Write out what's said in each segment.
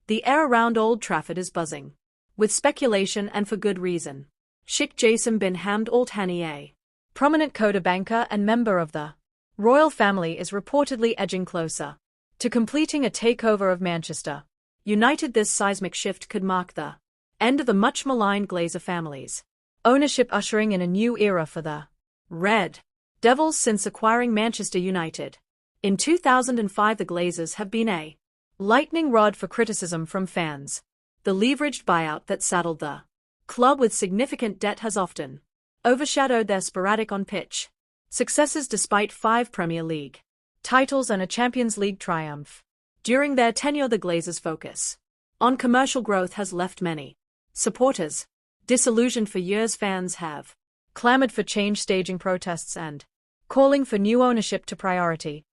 The air around Old Trafford is buzzing with speculation, and for good reason. Sheikh Jassim bin Hamad Al Thani, a prominent Qatar banker and member of the royal family, is reportedly edging closer to completing a takeover of Manchester United. This seismic shift could mark the end of the much-maligned Glazer family's ownership, ushering in a new era for the Red Devils since acquiring Manchester United in 2005. The Glazers have been a lightning rod for criticism from fans. The leveraged buyout that saddled the club with significant debt has often overshadowed their sporadic on-pitch successes, despite 5 Premier League titles and a Champions League triumph. During their tenure, the Glazers' focus on commercial growth has left many supporters disillusioned. For years, fans have clamored for change, staging protests and calling for new ownership to prioritize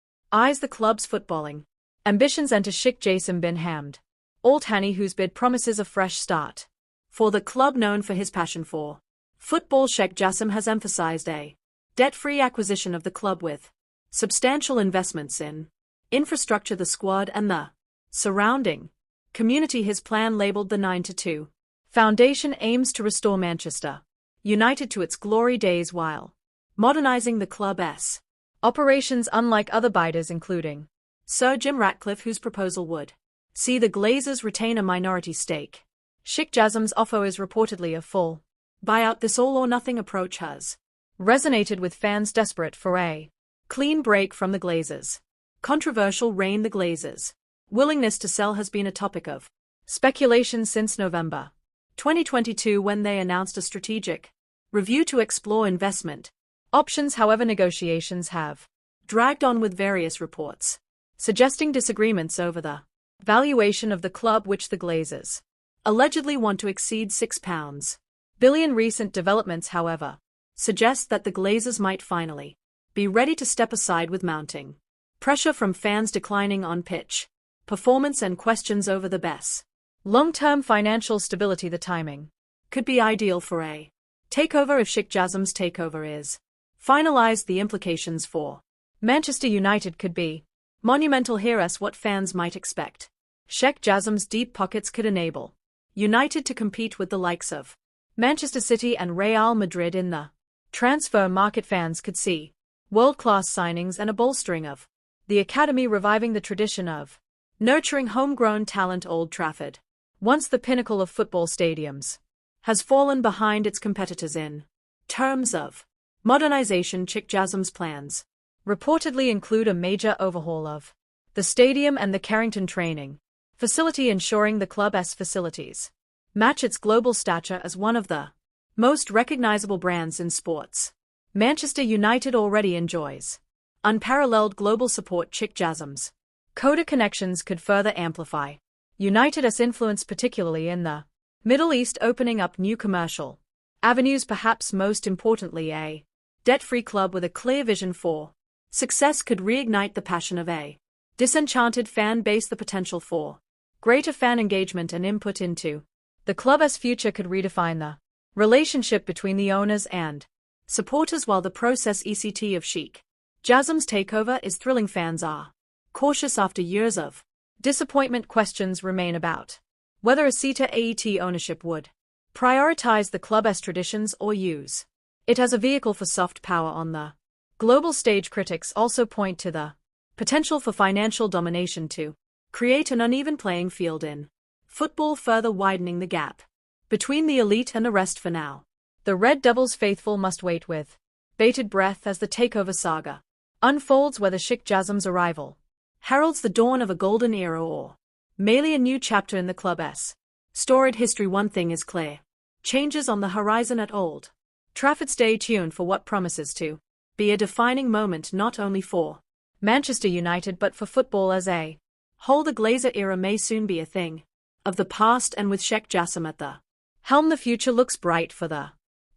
the club's footballing ambitions. Enter Sheikh Jassim bin Hamad Al Thani, whose bid promises a fresh start for the club. Known for his passion for football, Sheikh Jassim has emphasized a debt-free acquisition of the club with substantial investments in infrastructure, the squad, and the surrounding community. His plan, labeled the 9-2 Foundation, aims to restore Manchester United to its glory days while modernizing the club's operations. Unlike other bidders, including Sir Jim Ratcliffe, whose proposal would see the Glazers retain a minority stake, Sheikh Jassim'S offer is reportedly a full buyout. This all-or-nothing approach has resonated with fans desperate for a clean break from the Glazers' controversial reign. The Glazers' willingness to sell has been a topic of speculation since November 2022, when they announced a strategic review to explore investment options. However, negotiations have dragged on, with various reports suggesting disagreements over the valuation of the club, which the Glazers allegedly want to exceed £6 billion. Recent developments, however, suggest that the Glazers might finally be ready to step aside, with mounting pressure from fans, declining on-pitch performance, and questions over the best long-term financial stability. The timing could be ideal for a takeover if Sheikh Jassim'S takeover is finalized. The implications for Manchester United could be monumental. Here's what fans might expect. Sheikh Jassim'S deep pockets could enable United to compete with the likes of Manchester City and Real Madrid in the transfer market. Fans could see world-class signings and a bolstering of the academy, reviving the tradition of nurturing homegrown talent. Old Trafford, once the pinnacle of football stadiums, has fallen behind its competitors in terms of modernization. Sheikh Jassim'S plans reportedly include a major overhaul of the stadium and the Carrington training facility, ensuring the club's facilities match its global stature as one of the most recognizable brands in sports. Manchester United already enjoys unparalleled global support. Sheikh Jassim'S Qatar connections could further amplify United's influence, particularly in the Middle East, opening up new commercial avenues. Perhaps most importantly, a debt-free club with a clear vision for success could reignite the passion of a disenchanted fan base. The potential for greater fan engagement and input into the club's future could redefine the relationship between the owners and supporters. While the process of Sheikh Jassim'S takeover is thrilling, fans are cautious. After years of disappointment, questions remain about whether a Sita AET ownership would prioritize the club's traditions or use it as a vehicle for soft power on the global stage. Critics also point to the potential for financial domination to create an uneven playing field in football, further widening the gap between the elite and the rest. For now, the Red Devils faithful must wait with bated breath as the takeover saga unfolds, whether Sheikh Jassim'S arrival heralds the dawn of a golden era or merely a new chapter in the club's storied history. One thing is clear: changes on the horizon at Old Trafford. Stay tuned for what promises to be a defining moment not only for Manchester United but for football as a whole. The Glazer era may soon be a thing of the past, and with Sheikh Jassim at the helm, the future looks bright for the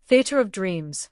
Theatre of Dreams.